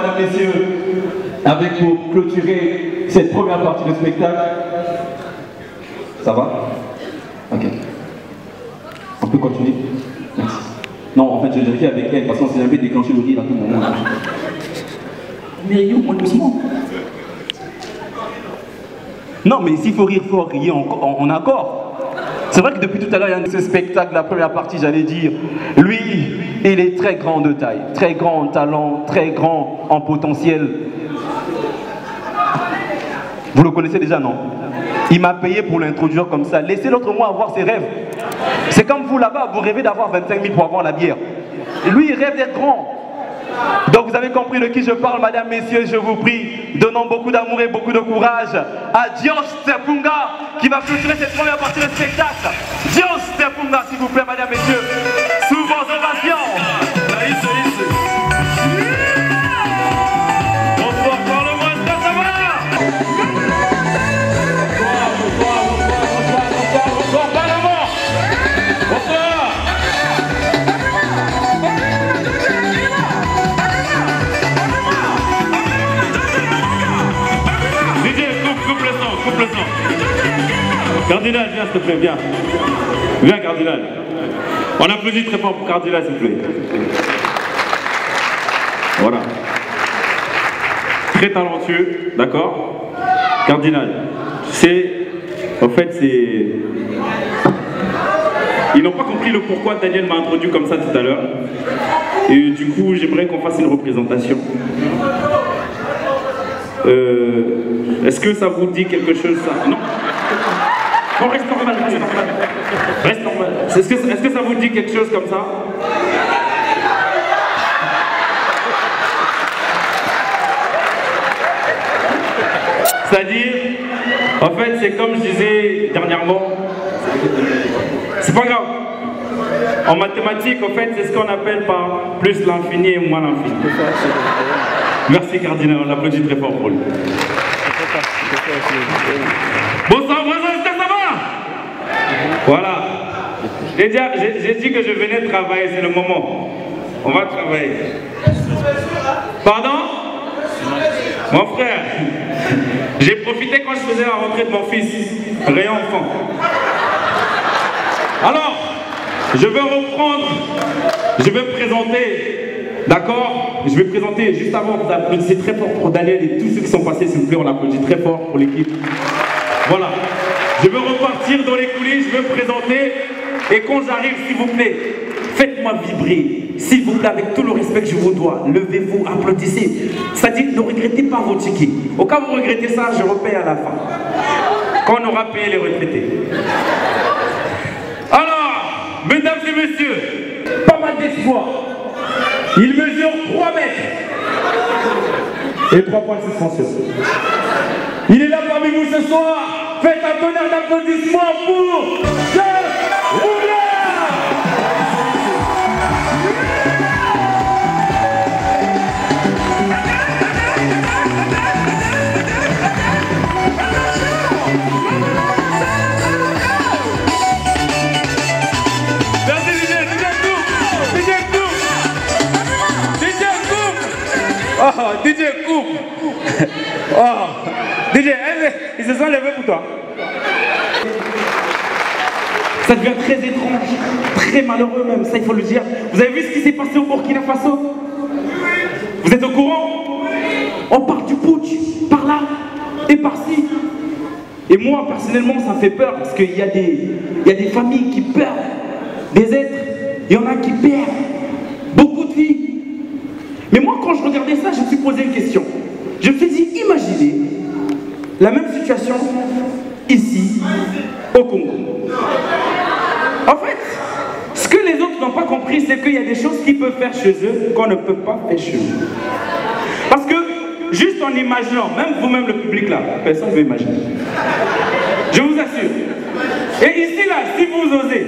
mesdames, messieurs, avec pour clôturer cette première partie de spectacle. Ça va? Ok. On peut continuer? Merci. Non, en fait, je vérifie avec elle parce qu'on s'est jamais déclenché le rire à tout moment. Mais yo, moins doucement. Non, mais s'il faut rire fort, riez en accord. C'est vrai que depuis tout à l'heure, il y a ce spectacle, la première partie, j'allais dire, lui, il est très grand de taille, très grand en talent, très grand en potentiel. Vous le connaissez déjà, non? Il m'a payé pour l'introduire comme ça. Laissez l'autre moi avoir ses rêves. C'est comme vous là-bas, vous rêvez d'avoir 25 000 pour avoir la bière. Et lui, il rêve d'être grand. Donc vous avez compris de qui je parle, madame, messieurs, je vous prie, donnons beaucoup d'amour et beaucoup de courage à Dios Tepunga qui va clôturer cette première partie de spectacle. Dios Tepunga, s'il vous plaît, madame, messieurs, sous vos ovations. Bonsoir, parle-moi, est-ce que ça va? Bonsoir, parle-moi. Bonsoir. Coupe le son. Cardinal, viens s'il te plaît, viens. Viens, Cardinal. On applaudit très fort pour Cardinal, s'il te plaît. Voilà. Très talentueux, d'accord? Cardinal, c'est... En fait, c'est... Ils n'ont pas compris le pourquoi Daniel m'a introduit comme ça tout à l'heure. Et du coup, j'aimerais qu'on fasse une représentation. Est-ce que ça vous dit quelque chose, ça? Non? Non, reste normal, reste normal. Reste normal. Est-ce que ça vous dit quelque chose comme ça? C'est-à-dire, en fait, c'est comme je disais dernièrement, c'est pas grave. En mathématiques, en fait, c'est ce qu'on appelle par plus l'infini et moins l'infini. Merci Cardinal, on l'applaudit très fort pour lui. Bonsoir, bonsoir, est-ce que ça va? Voilà. J'ai dit que je venais travailler, c'est le moment. On va travailler. Pardon? Mon frère, j'ai profité quand je faisais la rentrée de mon fils, rayon enfant. Alors, je vais reprendre, je vais me présenter. D'accord? Je vais présenter juste avant, vous applaudissez très fort pour Daniel et tous ceux qui sont passés, s'il vous plaît, on applaudit très fort pour l'équipe. Voilà. Je vais repartir dans les coulisses, je vais me présenter et quand j'arrive, s'il vous plaît, faites-moi vibrer. S'il vous plaît, avec tout le respect que je vous dois, levez-vous, applaudissez. C'est-à-dire, ne regrettez pas vos tickets. Au cas où vous regrettez ça, je repaye à la fin. Quand on aura payé les retraités. Alors, mesdames et messieurs, pas mal d'espoir. Il mesure 3 mètres et 3 points de suspension. Il est là parmi vous ce soir. Faites un tonnerre d'applaudissements pour Jeff Roulard. Oh, DJ coupe. Oh, DJ, ils se sont levés pour toi. Ça devient très étrange, très malheureux même, ça il faut le dire. Vous avez vu ce qui s'est passé au Burkina Faso? Vous êtes au courant? On part du putsch, par là et par-ci. Et moi, personnellement, ça me fait peur parce qu'il y a des familles qui perdent des êtres. Il y en a qui perdent beaucoup de vies. Mais moi, quand je regardais ça, je me suis posé une question. Je me suis dit, imaginez la même situation ici, au Congo. En fait, ce que les autres n'ont pas compris, c'est qu'il y a des choses qu'ils peuvent faire chez eux qu'on ne peut pas faire chez nous. Parce que, juste en imaginant, même vous-même le public là, personne ne veut imaginer. Je vous assure. Et ici là, si vous osez,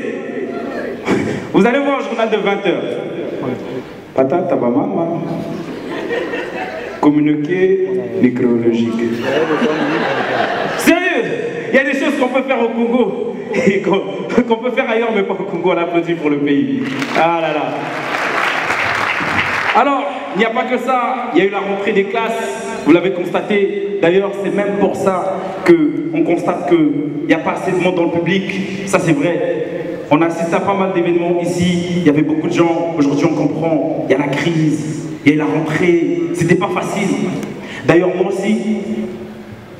vous allez voir un journal de 20 h. Patata Tabamama. Communiqué nécrologique. Sérieux, il y a des choses qu'on peut faire au Congo et qu'on peut faire ailleurs, mais pas au Congo. On applaudit pour le pays. Ah là là. Alors, il n'y a pas que ça. Il y a eu la rentrée des classes, vous l'avez constaté. D'ailleurs, c'est même pour ça qu'on constate qu'il n'y a pas assez de monde dans le public. Ça, c'est vrai. On assiste à pas mal d'événements ici. Il y avait beaucoup de gens. Aujourd'hui, on comprend. Il y a la crise, il y a eu la rentrée. C'était pas facile. D'ailleurs, moi aussi,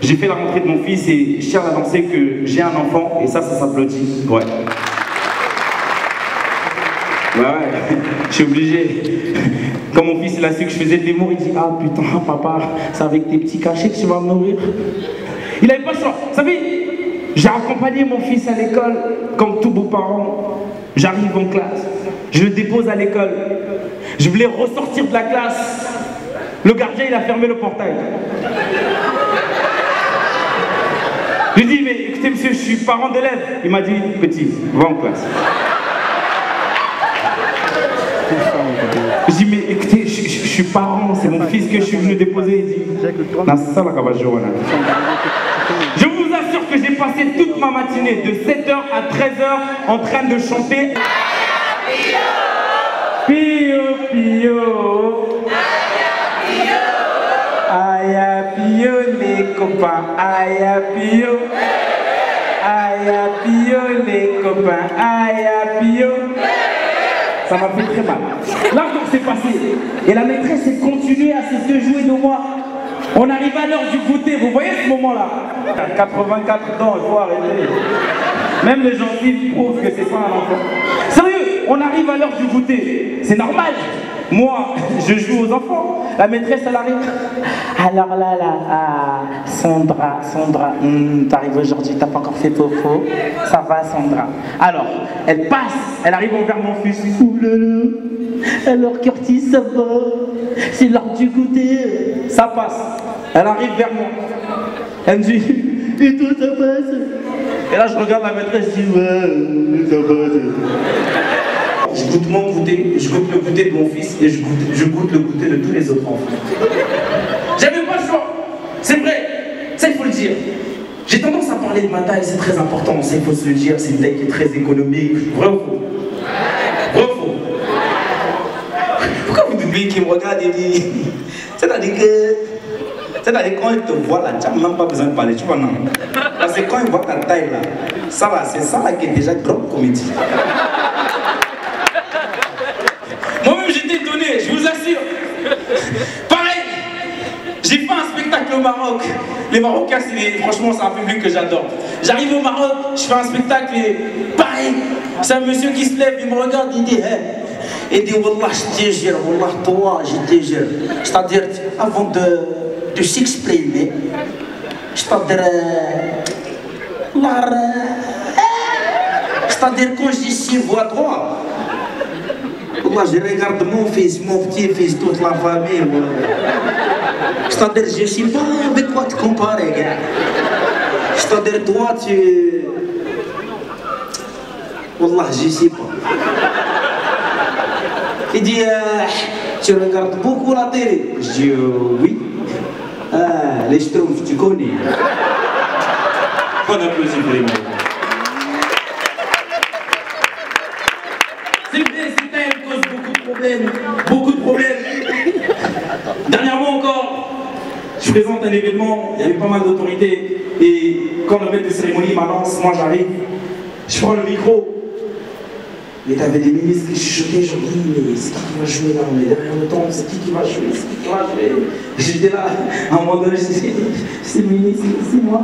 j'ai fait la rentrée de mon fils et je tiens à annoncer que j'ai un enfant et ça s'applaudit. Ouais. Ouais, je suis obligé. Quand mon fils il a su que je faisais de l'humour, il dit « Ah putain, papa, c'est avec tes petits cachets que tu vas me nourrir. » Il n'avait pas le choix. Vous savez, j'ai accompagné mon fils à l'école, comme tous beaux parents. J'arrive en classe, je le dépose à l'école. Je voulais ressortir de la classe. Le gardien, il a fermé le portail. Je lui ai dit « Mais écoutez monsieur, je suis parent d'élève. » Il m'a dit « Petit, va en classe. » Je dis, mais écoutez, je suis parent, c'est mon fils que je suis venu déposer. Il dit, c'est ça la cabajo. Je vous assure que j'ai passé toute ma matinée de 7h à 13h en train de chanter Pio Pio, Aya Pio les copains, Aya Pio, Aya Pio les copains, Aya Pio. Ça m'a fait très mal. Là, donc c'est passé. Et la maîtresse, elle continuait à se jouer de moi. On arrive à l'heure du goûter. Vous voyez ce moment-là? 84 ans, il faut arrêter. Même les gentils prouvent que c'est pas un enfant. Sérieux, on arrive à l'heure du goûter. C'est normal. Moi, je joue aux enfants. La maîtresse, elle arrive. Alors là, Sandra, t'arrives aujourd'hui, t'as pas encore fait popo. Ça va, Sandra. Alors, elle passe, elle arrive envers mon fils. Ouh là là. Alors, Curtis, ça va? C'est l'heure du goûter. Ça passe. Elle arrive vers moi. Elle me dit, et toi, ça passe? Et là, je regarde la maîtresse, je dis, ouais, ça passe. Je goûte mon goûter, je goûte le goûter de mon fils et je goûte le goûter de tous les autres enfants. J'avais pas le choix, c'est vrai, ça il faut le dire. J'ai tendance à parler de ma taille, c'est très important, ça il faut se le dire, c'est une taille qui est très économique. Vrai ou faux? Vrai ou faux? Pourquoi vous doublez qui me regarde et dit c'est-à-dire quand il te voit là, tu n'as même pas besoin de parler, tu vois non? Parce que quand il voit ta taille là, ça va, c'est ça là qui est déjà grande comédie. Moi-même j'étais étonné, je vous assure. Pareil, j'ai fait un spectacle au Maroc. Les Marocains, franchement, c'est un public que j'adore. J'arrive au Maroc, je fais un spectacle et pareil, c'est un monsieur qui se lève, il me regarde, il dit hey. Il dit Wallah, je te jure, Wallah, toi, je te jure. C'est-à-dire, avant de s'exprimer, c'est-à-dire, c'est-à-dire quand je dis 6 voix droit. Moi, je regarde mon fils, mon petit-fils, toute la famille. C'est-à-dire, je ne sais pas avec quoi te comparer, gars. C'est-à-dire, toi, tu... Wallah, je ne sais pas. Il dit, tu regardes beaucoup la télé? Je dis, oui. Les Schtroumpfs, tu connais. On applaudit vraiment. Beaucoup de problèmes. Dernièrement encore, je présente un événement, il y avait pas mal d'autorités et quand le maître de cérémonie m'annonce, moi j'arrive, je prends le micro et t'avais des ministres qui chuchotaient, je me dis mais c'est qui va jouer là, on est derrière le temps, c'est qui va jouer, c'est qui va jouer. J'étais là, à un moment donné, je dis c'est le ministre, c'est moi.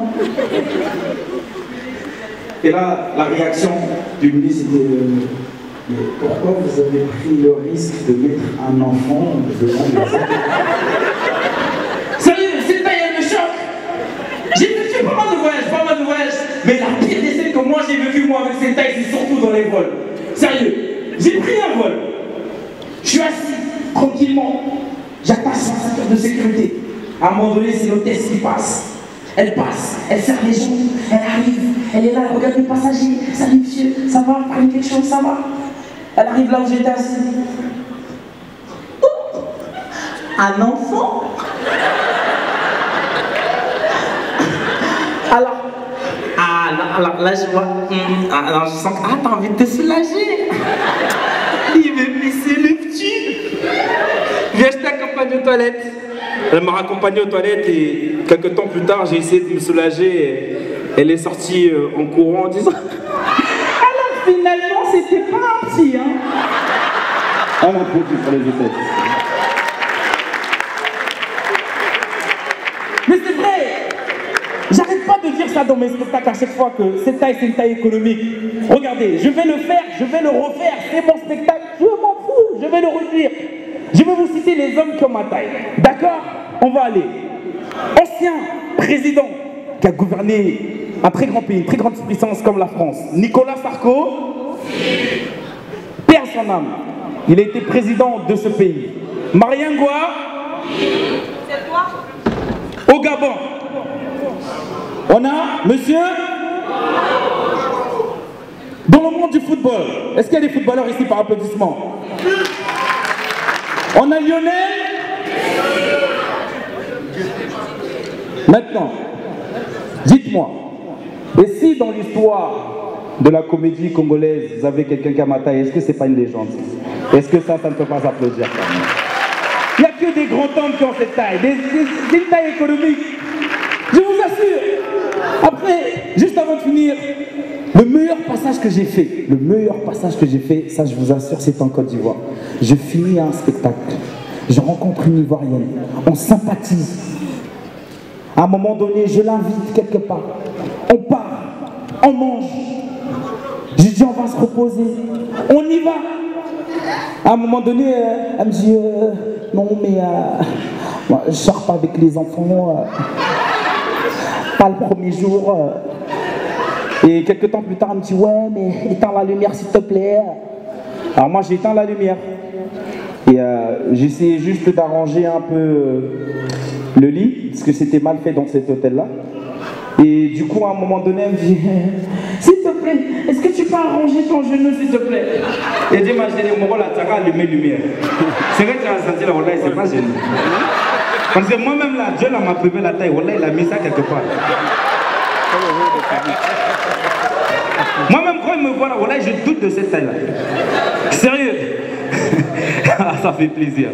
Et là, la réaction du ministre était mais pourquoi vous avez pris le risque de mettre un enfant devant les autres? Sérieux, cette taille elle me choque. J'ai vécu pas mal de voyages, mais la pire des scènes que moi j'ai vécu moi avec cette taille, c'est surtout dans les vols. Sérieux, j'ai pris un vol. Je suis assis, tranquillement, j'attache ma ceinture de sécurité. À un moment donné, c'est l'hôtesse qui passe. Elle passe, elle serre les gens, elle arrive, elle est là, elle regarde les passagers. Salut monsieur, ça va, parlez quelque chose, ça va? Elle arrive là où j'étais assis. Un enfant? Alors là je vois, alors je sens que t'as envie de te soulager. Il me mais c'est le petit. Viens, je t'accompagne aux toilettes. Elle m'a raccompagné aux toilettes et quelques temps plus tard, j'ai essayé de me soulager. Et elle est sortie en courant en disant alors finalement, c'était pas un petit, hein. On applaudit pour les effets. Mais c'est vrai. J'arrête pas de dire ça dans mes spectacles à chaque fois que cette taille, c'est une taille économique. Regardez, je vais le faire, je vais le refaire, c'est mon spectacle, je m'en fous, je vais le redire. Je vais vous citer les hommes qui ont ma taille. D'accord? On va aller. Ancien président qui a gouverné un très grand pays, une très grande puissance comme la France. Nicolas Sarko, perd son âme. Il a été président de ce pays. Marien Ngoa, au Gabon. On a monsieur dans le monde du football. Est-ce qu'il y a des footballeurs ici par applaudissement? On a Lionel. Maintenant, dites-moi, et si dans l'histoire de la comédie congolaise, vous avez quelqu'un qui a ma taille, est-ce que c'est pas une légende? Est-ce que ça ne peut pas applaudir? Il n'y a que des grands hommes qui ont cette taille, des tailles économiques. Je vous assure. Après, juste avant de finir, le meilleur passage que j'ai fait, ça je vous assure, c'est en Côte d'Ivoire. Je finis un spectacle, je rencontre une Ivoirienne, on sympathise. À un moment donné, je l'invite quelque part, on part, on mange. Je dis on va se reposer, on y va. À un moment donné, elle me dit non mais moi, je sors pas avec les enfants, pas le premier jour. Et quelques temps plus tard, elle me dit ouais mais éteins la lumière s'il te plaît. Alors moi j'ai éteint la lumière et j'essayais juste d'arranger un peu le lit parce que c'était mal fait dans cet hôtel là. Et du coup à un moment donné elle me dit s'il te plaît, est-ce que tu peux arranger ton genou s'il te plaît? Et elle dit moi j'ai dit mon rôle à Tara allumer lumière. C'est vrai que tu as senti la Wallah, c'est pas gênant. Parce que moi-même là, Dieu m'a privé la taille, Wallah il a mis ça quelque part. Moi-même quand il me voit là, Wallah je doute de cette taille là. Sérieux. Ça fait plaisir.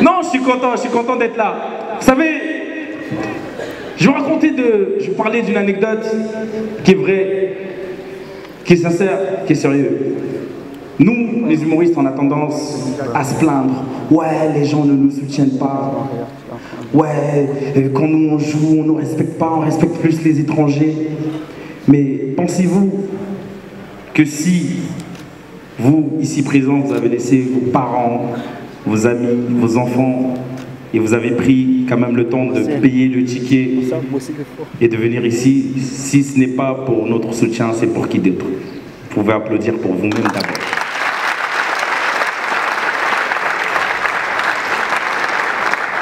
Non, je suis content d'être là. Vous savez, je vais parler d'une anecdote qui est vraie, qui est sincère, qui est sérieuse. Nous, les humoristes, on a tendance à se plaindre. Ouais, les gens ne nous soutiennent pas. Ouais, quand nous on joue, on ne nous respecte pas, on respecte plus les étrangers. Mais pensez-vous que si vous, ici présents, vous avez laissé vos parents, vos amis, vos enfants, et vous avez pris quand même le temps de payer le ticket et de venir ici, si ce n'est pas pour notre soutien, c'est pour qui d'autre? Vous pouvez applaudir pour vous-même d'abord.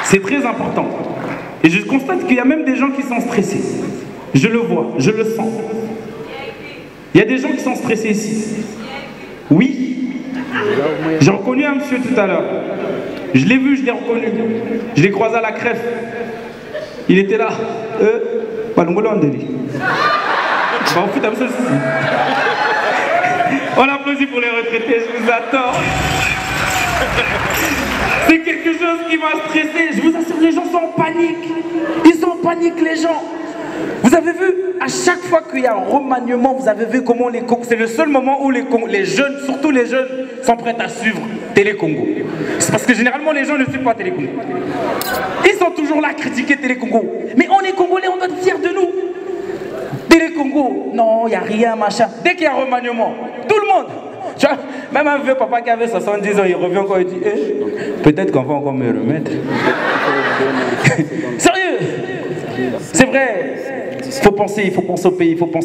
C'est très important. Et je constate qu'il y a même des gens qui sont stressés. Je le vois, je le sens. Il y a des gens qui sont stressés ici. Oui. J'ai reconnu un monsieur tout à l'heure. Je l'ai vu, je l'ai reconnu. Je l'ai croisé à la crève. Il était là. On applaudit pour les retraités, je vous attends. C'est quelque chose qui m'a stressé. Je vous assure, les gens sont en panique. Ils sont en panique, les gens. Vous avez vu, à chaque fois qu'il y a un remaniement, vous avez vu comment les Congos, c'est le seul moment où les jeunes, surtout les jeunes, sont prêts à suivre Télé Congo. C'est parce que généralement les gens ne suivent pas Télé Congo. Ils sont toujours là à critiquer Télé Congo. Mais on est Congolais, on doit être fiers de nous. Télé Congo, non, il n'y a rien, machin. Dès qu'il y a un remaniement, tout le monde. Tu vois, même un vieux papa qui avait 70 ans, il revient encore et dit peut-être qu'on va encore me remettre. Sérieux. C'est vrai, il faut penser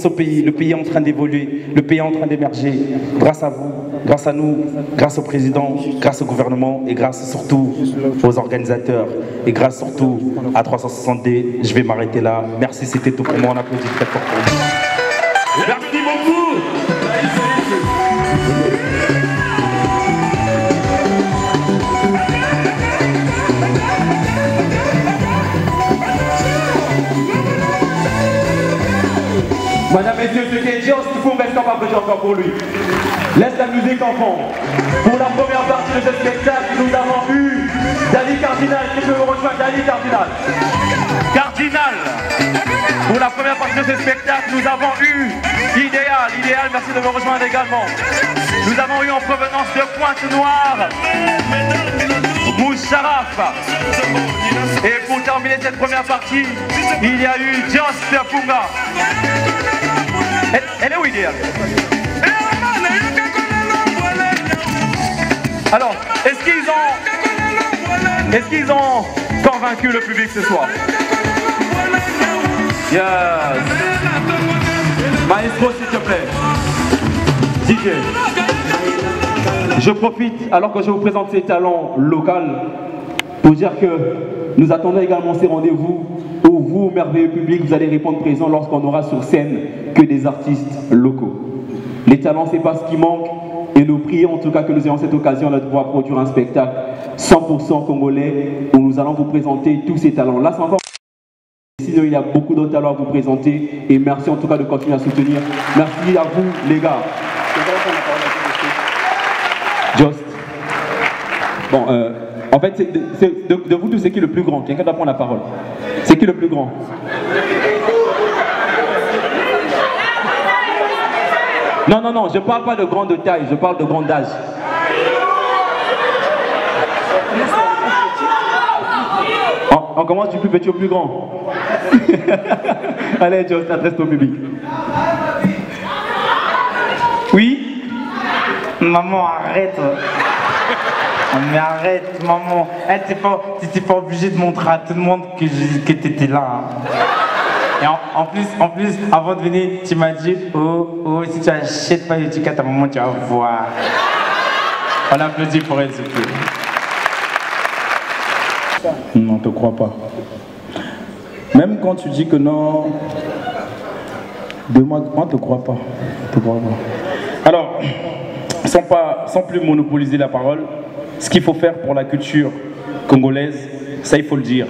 au pays, le pays est en train d'évoluer, le pays est en train d'émerger, grâce à vous, grâce à nous, grâce au président, grâce au gouvernement et grâce surtout aux organisateurs et grâce surtout à 360D. Je vais m'arrêter là, merci, c'était tout pour moi, on applaudit très fort pour vous. Merci beaucoup. Madame, messieurs, ce qui est dur, s'il faut, on reste pas applaudir encore pour lui. Laisse la musique en fond. Pour la première partie de ce spectacle, nous avons eu Dali Cardinal, qui peut vous rejoindre? Dali Cardinal. Cardinal. Pour la première partie de ce spectacle, nous avons eu Idéal. Idéal, merci de me rejoindre également. Nous avons eu en provenance de Pointe-Noire, Moucharaf. Et pour terminer cette première partie, il y a eu Just Punga. Elle est où Idéal? Alors, est-ce qu'ils ont convaincu le public ce soir? Yes. Maestro, s'il te plaît. DJ. Je profite, alors que je vous présente ces talents locaux, pour dire que nous attendons également ces rendez-vous où vous, merveilleux public, vous allez répondre présent lorsqu'on aura sur scène que des artistes locaux. Les talents, c'est pas ce qui manque. Et nous prions en tout cas que nous ayons cette occasion de pouvoir produire un spectacle 100% congolais où nous allons vous présenter tous ces talents. Là, c'est encore... Sinon, il y a beaucoup d'autres talents à vous présenter. Et merci en tout cas de continuer à soutenir. Merci à vous, les gars. Just. Bon, en fait, de vous tous, c'est qui le plus grand? Quelqu'un doit prendre la parole. C'est qui le plus grand? Non, non, non, je ne parle pas de grande taille, je parle de grand âge. On commence du plus petit au plus grand. Allez, Just, adresse-toi au public. Oui? Maman, arrête. Mais arrête, maman. T'étais pas obligé de montrer à tout le monde que t'étais là. Hein. Et en plus, avant de venir, tu m'as dit, oh, si tu achètes pas les tickets à ta maman, tu vas voir. On applaudit pour elle, s'il te plaît. Non, te crois pas. Même quand tu dis que non, moi, te crois pas. Te crois pas. Alors, sans plus monopoliser la parole, ce qu'il faut faire pour la culture congolaise, ça il faut le dire.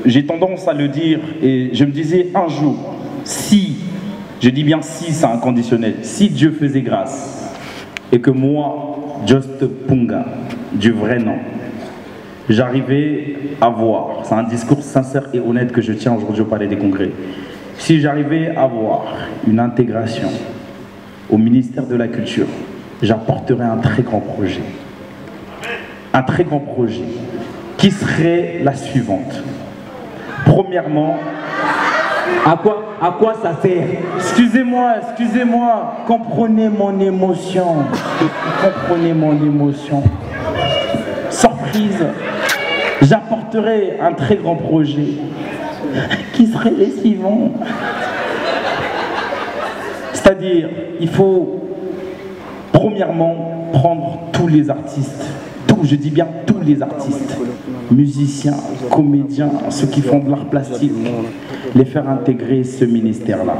J'ai tendance à le dire et je me disais un jour, si, je dis bien si, c'est inconditionnel, si Dieu faisait grâce et que moi, Just Punga, du vrai nom, j'arrivais à voir, c'est un discours sincère et honnête que je tiens aujourd'hui au Palais des Congrès, si j'arrivais à avoir une intégration au ministère de la Culture, j'apporterais un très grand projet. Un très grand projet qui serait la suivante. Premièrement, à quoi ça sert? Excusez-moi, comprenez mon émotion. Comprenez mon émotion. Surprise, j'apporterai un très grand projet qui serait les suivants. C'est-à-dire, il faut premièrement prendre tous les artistes, je dis bien tous les artistes, musiciens, comédiens, ceux qui font de l'art plastique, les faire intégrer ce ministère-là.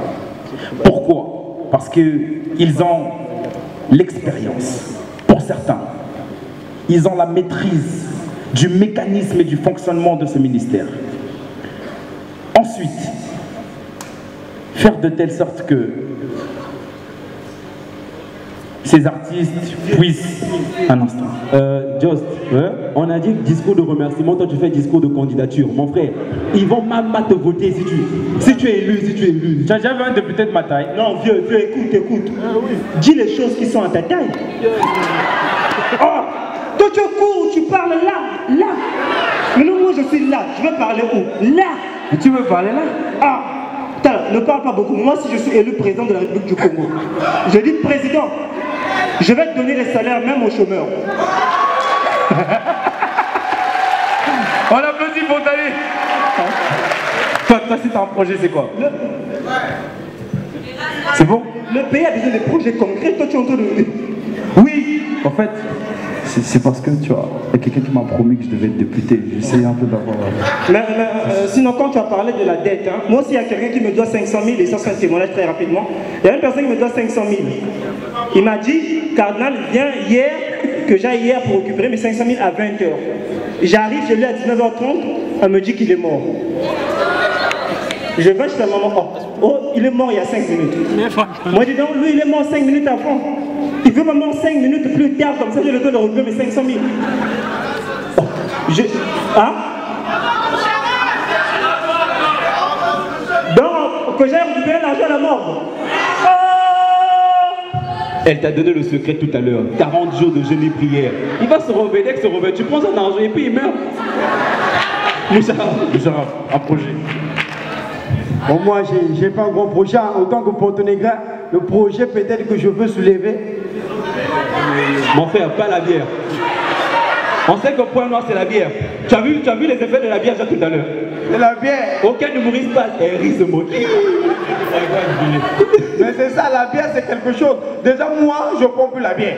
Pourquoi? Parce qu'ils ont l'expérience, pour certains. Ils ont la maîtrise du mécanisme et du fonctionnement de ce ministère. Ensuite, faire de telle sorte que ces artistes puissent... Un instant. Just, on a dit discours de remerciement, toi tu fais discours de candidature. Mon frère, ils vont même pas te voter si tu es élu. J'avais un député de ma taille. Non, vieux, écoute. Dis les choses qui sont à ta taille. Oh, toi tu cours, tu parles là. Mais non, moi je suis là, je veux parler où? Là. Et tu veux parler là? Ah, ne parle pas beaucoup. Moi, si je suis élu président de la République du Congo, je dis président, je vais te donner les salaires même aux chômeurs. On applaudit pour Dali. Toi, si t'as un projet, c'est quoi? C'est bon? Le pays a besoin de projets concrets, toi tu es en train de... Oui. En fait, c'est parce que, tu vois, il y a quelqu'un qui m'a promis que je devais être député. J'essaye un peu d'avoir... Sinon, quand tu as parlé de la dette, hein, moi aussi, il y a quelqu'un qui me doit 500 000, et ça c'est un témoignage très rapidement. Il y a une personne qui me doit 500 000. Il m'a dit, Cardinal, viens hier, que j'aille hier pour récupérer mes 500 000 à 20h. J'arrive chez lui à 19h30, elle me dit qu'il est mort. Je vais chez sa maman, oh, il est mort il y a 5 minutes. Moi, dis donc, lui, il est mort 5 minutes avant. Il veut me mort 5 minutes plus tard, comme ça, j'ai le temps de récupérer mes 500 000. Hein? Donc, que j'ai récupéré l'argent à la morgue. Elle t'a donné le secret tout à l'heure. 40 jours de jeûne et prière. Il va se réveiller, dès que se réveille, tu prends son argent et puis il meurt. Moussa, un projet. Bon, moi, j'ai pas un gros projet. Autant que Porto-Negrin, le projet peut-être que je veux soulever. Mon frère, pas la bière. On sait que le point noir, c'est la bière. Tu as vu les effets de la bière déjà tout à l'heure? C'est la bière. Aucun n'humoriste pas. Elle rit ce mot. Mais c'est ça, la bière, c'est quelque chose. Déjà, moi, je ne prends plus la bière.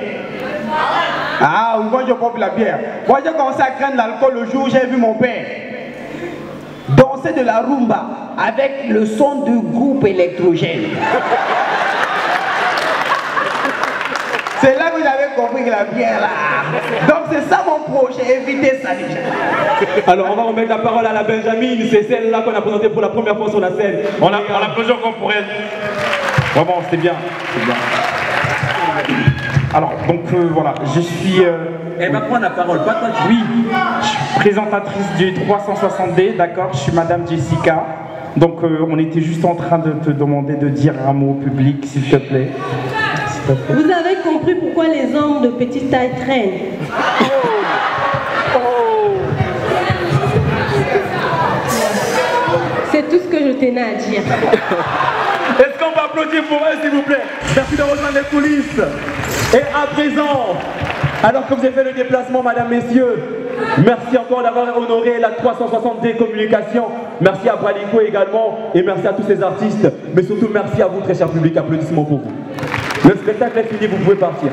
Ah, moi, je ne prends plus la bière. Moi, j'ai commencé à craindre l'alcool le jour où j'ai vu mon père danser de la rumba avec le son du groupe électrogène. C'est là que j'avais compris que la bière là. Donc c'est ça mon projet, éviter ça déjà. Alors on va remettre la parole à la Benjamin, c'est celle-là qu'on a présentée pour la première fois sur la scène. On applaudit encore pour elle. Vraiment, c'est bien. Alors, donc voilà, je suis... Elle va prendre la parole, pas toi. Oui, je suis présentatrice du 360D, d'accord, je suis Madame Jessica. Donc on était juste en train de te demander de dire un mot au public, s'il te plaît. Vous avez compris pourquoi les hommes de petite taille traînent. C'est tout ce que je tenais à dire. Est-ce qu'on peut applaudir pour elle, s'il vous plaît? Merci de rejoindre les coulisses. Et à présent, alors que vous avez fait le déplacement, mesdames, messieurs, merci encore d'avoir honoré la 360D Communication. Merci à Bralico également. Et merci à tous ces artistes. Mais surtout, merci à vous, très cher public. Applaudissements pour vous. Le spectacle est fini, vous pouvez partir.